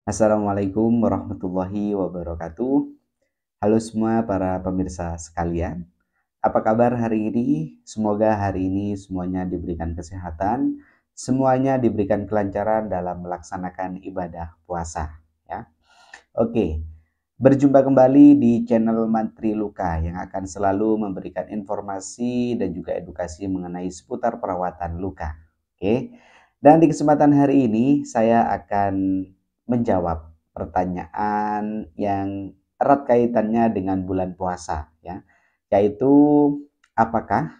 Assalamualaikum warahmatullahi wabarakatuh. Halo semua para pemirsa sekalian. Apa kabar hari ini? Semoga hari ini semuanya diberikan kesehatan, semuanya diberikan kelancaran dalam melaksanakan ibadah puasa, ya. Oke, berjumpa kembali di channel Mantri Luka yang akan selalu memberikan informasi dan juga edukasi mengenai seputar perawatan luka. Oke. Dan di kesempatan hari ini saya akan menjawab pertanyaan yang erat kaitannya dengan bulan puasa, ya. Yaitu apakah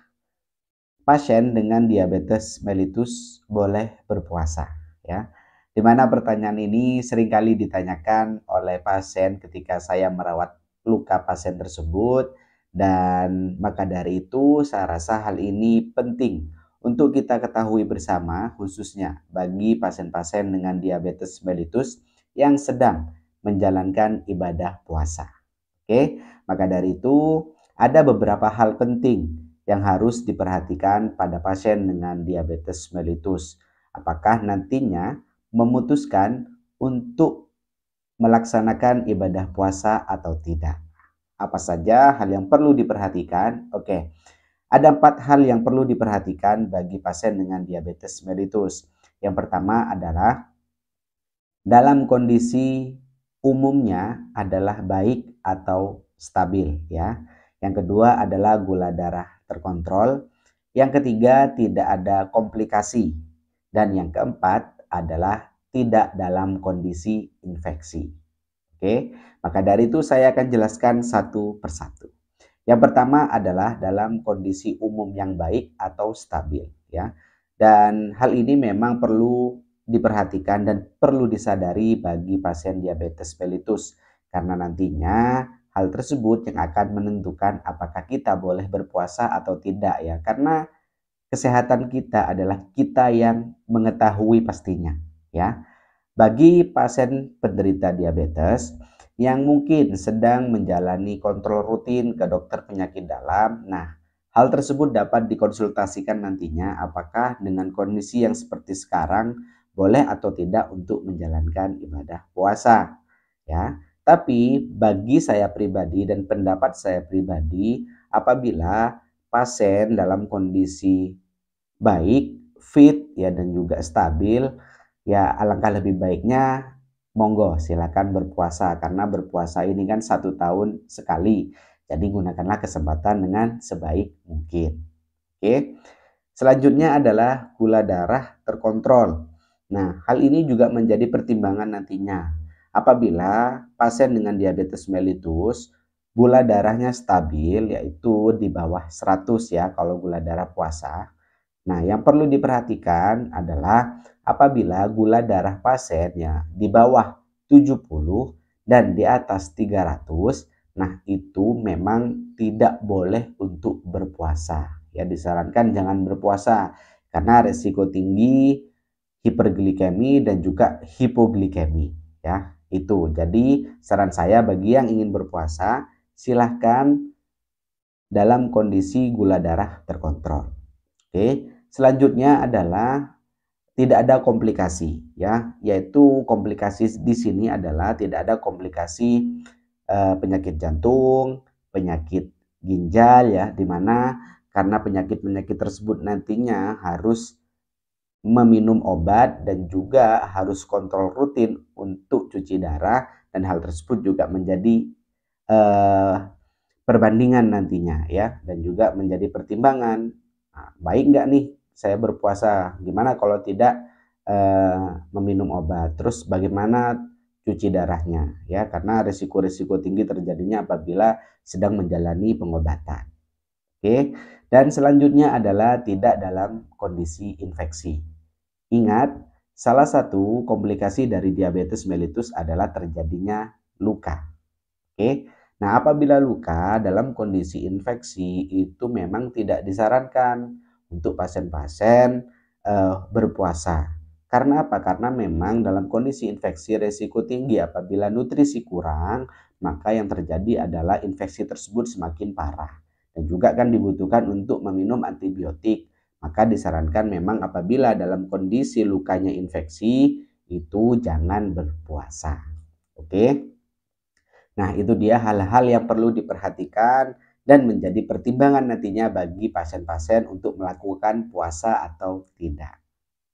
pasien dengan diabetes mellitus boleh berpuasa, ya. Di mana pertanyaan ini seringkali ditanyakan oleh pasien ketika saya merawat luka pasien tersebut, dan maka dari itu saya rasa hal ini penting untuk kita ketahui bersama, khususnya bagi pasien-pasien dengan diabetes mellitus yang sedang menjalankan ibadah puasa. Oke, maka dari itu ada beberapa hal penting yang harus diperhatikan pada pasien dengan diabetes mellitus. Apakah nantinya memutuskan untuk melaksanakan ibadah puasa atau tidak. Apa saja hal yang perlu diperhatikan? Oke, ada 4 hal yang perlu diperhatikan bagi pasien dengan diabetes mellitus. Yang pertama adalah dalam kondisi umumnya adalah baik atau stabil, ya. Yang kedua adalah gula darah terkontrol. Yang ketiga tidak ada komplikasi. Dan yang keempat adalah tidak dalam kondisi infeksi. Oke, maka dari itu saya akan jelaskan satu persatu. Yang pertama adalah dalam kondisi umum yang baik atau stabil, ya. Dan hal ini memang perlu diperhatikan dan perlu disadari bagi pasien diabetes mellitus karena nantinya hal tersebut yang akan menentukan apakah kita boleh berpuasa atau tidak, ya. Karena kesehatan kita adalah kita yang mengetahui pastinya, ya. Bagi pasien penderita diabetes yang mungkin sedang menjalani kontrol rutin ke dokter penyakit dalam, nah, hal tersebut dapat dikonsultasikan nantinya apakah dengan kondisi yang seperti sekarang boleh atau tidak untuk menjalankan ibadah puasa, ya. Tapi bagi saya pribadi dan pendapat saya pribadi, apabila pasien dalam kondisi baik, fit, ya, dan juga stabil, ya alangkah lebih baiknya monggo silakan berpuasa karena berpuasa ini kan 1 tahun sekali. Jadi gunakanlah kesempatan dengan sebaik mungkin. Oke. Selanjutnya adalah gula darah terkontrol. Nah, hal ini juga menjadi pertimbangan nantinya. Apabila pasien dengan diabetes mellitus gula darahnya stabil yaitu di bawah 100, ya kalau gula darah puasa. Nah, yang perlu diperhatikan adalah apabila gula darah pasiennya di bawah 70 dan di atas 300, nah itu memang tidak boleh untuk berpuasa. Ya, disarankan jangan berpuasa karena resiko tinggi hiperglikemi dan juga hipoglikemi, ya. Itu. Jadi, saran saya bagi yang ingin berpuasa, silahkan dalam kondisi gula darah terkontrol. Oke. Selanjutnya adalah tidak ada komplikasi, ya, yaitu komplikasi di sini adalah tidak ada komplikasi penyakit jantung, penyakit ginjal, ya, di mana karena penyakit-penyakit tersebut nantinya harus meminum obat dan juga harus kontrol rutin untuk cuci darah, dan hal tersebut juga menjadi eh, perbandingan nantinya, ya, dan juga menjadi pertimbangan. Nah, baik nggak nih saya berpuasa? Gimana kalau tidak meminum obat? Terus bagaimana cuci darahnya, ya? Karena risiko-risiko tinggi terjadinya apabila sedang menjalani pengobatan. Oke. Dan selanjutnya adalah tidak dalam kondisi infeksi. Ingat, salah satu komplikasi dari diabetes mellitus adalah terjadinya luka. Oke. Nah, apabila luka dalam kondisi infeksi itu memang tidak disarankan untuk pasien-pasien berpuasa. Karena apa? Karena memang dalam kondisi infeksi resiko tinggi apabila nutrisi kurang, maka yang terjadi adalah infeksi tersebut semakin parah. Dan juga kan dibutuhkan untuk meminum antibiotik. Maka disarankan memang apabila dalam kondisi lukanya infeksi, itu jangan berpuasa. Oke. Nah, itu dia hal-hal yang perlu diperhatikan dan menjadi pertimbangan nantinya bagi pasien-pasien untuk melakukan puasa atau tidak.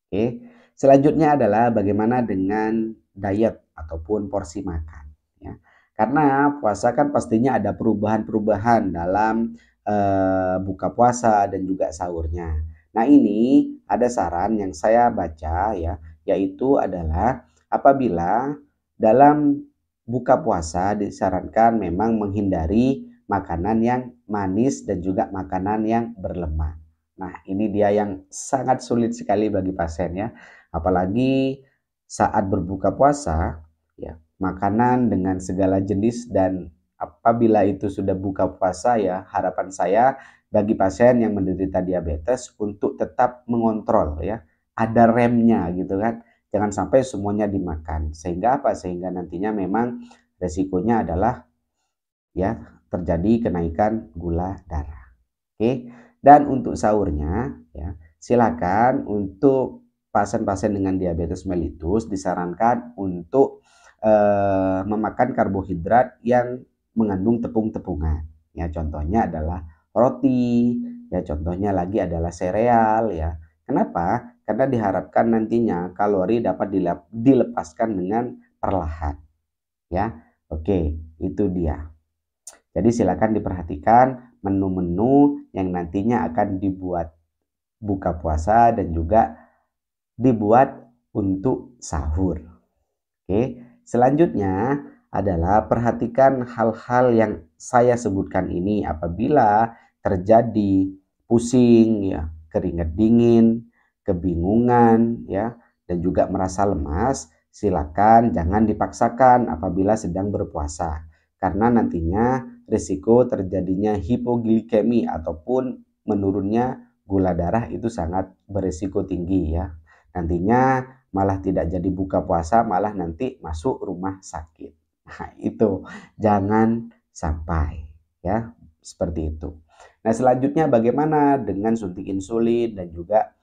Oke. Selanjutnya adalah bagaimana dengan diet ataupun porsi makan, ya. Karena puasa kan pastinya ada perubahan-perubahan dalam buka puasa dan juga sahurnya. Nah, ini ada saran yang saya baca ya, yaitu adalah apabila dalam buka puasa disarankan memang menghindari makanan yang manis dan juga makanan yang berlemak. Nah, ini dia yang sangat sulit sekali bagi pasien ya. Apalagi saat berbuka puasa, ya, makanan dengan segala jenis dan apabila itu sudah buka puasa ya, harapan saya bagi pasien yang menderita diabetes untuk tetap mengontrol ya. Ada remnya gitu kan. Jangan sampai semuanya dimakan. Sehingga apa? Sehingga nantinya memang resikonya adalah ya terjadi kenaikan gula darah. Oke. Dan untuk sahurnya ya, silakan untuk pasien-pasien dengan diabetes mellitus disarankan untuk memakan karbohidrat yang mengandung tepung-tepungan. Ya, contohnya adalah roti, ya contohnya lagi adalah sereal ya. Kenapa? Karena diharapkan nantinya kalori dapat dilepaskan dengan perlahan ya. Oke, itu dia. Jadi silakan diperhatikan menu-menu yang nantinya akan dibuat buka puasa dan juga dibuat untuk sahur. Oke, selanjutnya adalah perhatikan hal-hal yang saya sebutkan ini apabila terjadi pusing ya, keringat dingin, kebingungan ya, dan juga merasa lemas, silakan jangan dipaksakan apabila sedang berpuasa. Karena nantinya risiko terjadinya hipoglikemi ataupun menurunnya gula darah itu sangat berisiko tinggi ya. Nantinya malah tidak jadi buka puasa, malah nanti masuk rumah sakit. Nah, itu jangan sampai ya, seperti itu. Nah, selanjutnya bagaimana dengan suntik insulin dan juga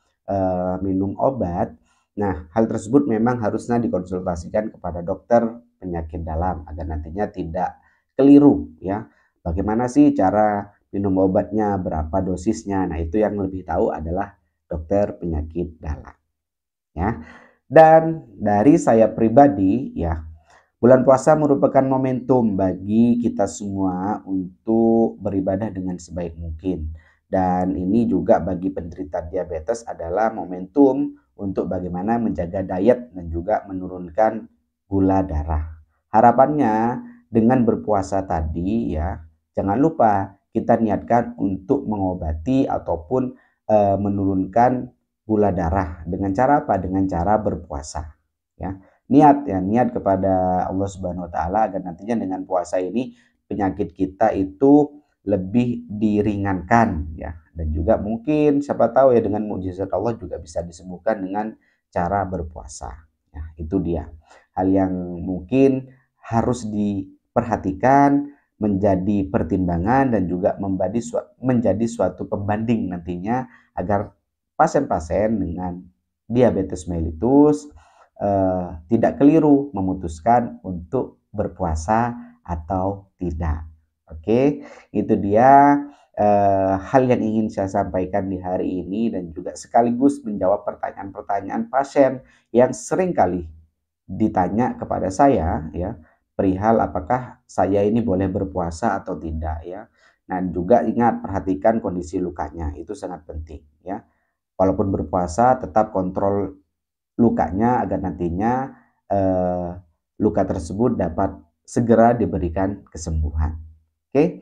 minum obat? Nah, hal tersebut memang harusnya dikonsultasikan kepada dokter penyakit dalam agar nantinya tidak keliru ya. Bagaimana sih cara minum obatnya, berapa dosisnya? Nah, itu yang lebih tahu adalah dokter penyakit dalam ya. Dan dari saya pribadi ya, bulan puasa merupakan momentum bagi kita semua untuk beribadah dengan sebaik mungkin. Dan ini juga bagi penderita diabetes adalah momentum untuk bagaimana menjaga diet dan juga menurunkan gula darah. Harapannya dengan berpuasa tadi ya, jangan lupa kita niatkan untuk mengobati ataupun menurunkan gula darah dengan cara apa? Dengan cara berpuasa ya. Niat kepada Allah Subhanahu wa taala agar nantinya dengan puasa ini penyakit kita itu lebih diringankan ya, dan juga mungkin siapa tahu ya dengan mukjizat Allah juga bisa disembuhkan dengan cara berpuasa. Ya, itu dia hal yang mungkin harus diperhatikan, menjadi pertimbangan dan juga menjadi suatu pembanding nantinya agar pasien-pasien dengan diabetes mellitus tidak keliru memutuskan untuk berpuasa atau tidak. Oke, itu dia hal yang ingin saya sampaikan di hari ini dan juga sekaligus menjawab pertanyaan-pertanyaan pasien yang sering kali ditanya kepada saya ya, perihal apakah saya ini boleh berpuasa atau tidak ya. Dan juga ingat perhatikan kondisi lukanya, itu sangat penting ya. Walaupun berpuasa tetap kontrol lukanya agar nantinya luka tersebut dapat segera diberikan kesembuhan. Oke,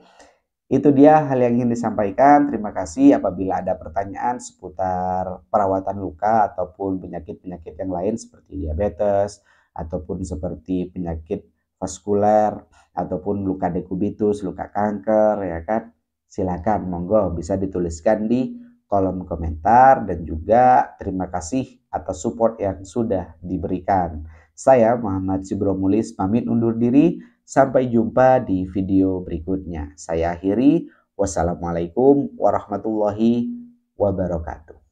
itu dia hal yang ingin disampaikan. Terima kasih. Apabila ada pertanyaan seputar perawatan luka ataupun penyakit-penyakit yang lain seperti diabetes ataupun seperti penyakit vaskuler ataupun luka dekubitus, luka kanker ya kan, silakan monggo bisa dituliskan di kolom komentar dan juga terima kasih atas support yang sudah diberikan. Saya Muhammad Sibromulis pamit undur diri. Sampai jumpa di video berikutnya. Saya akhiri. Wassalamualaikum warahmatullahi wabarakatuh.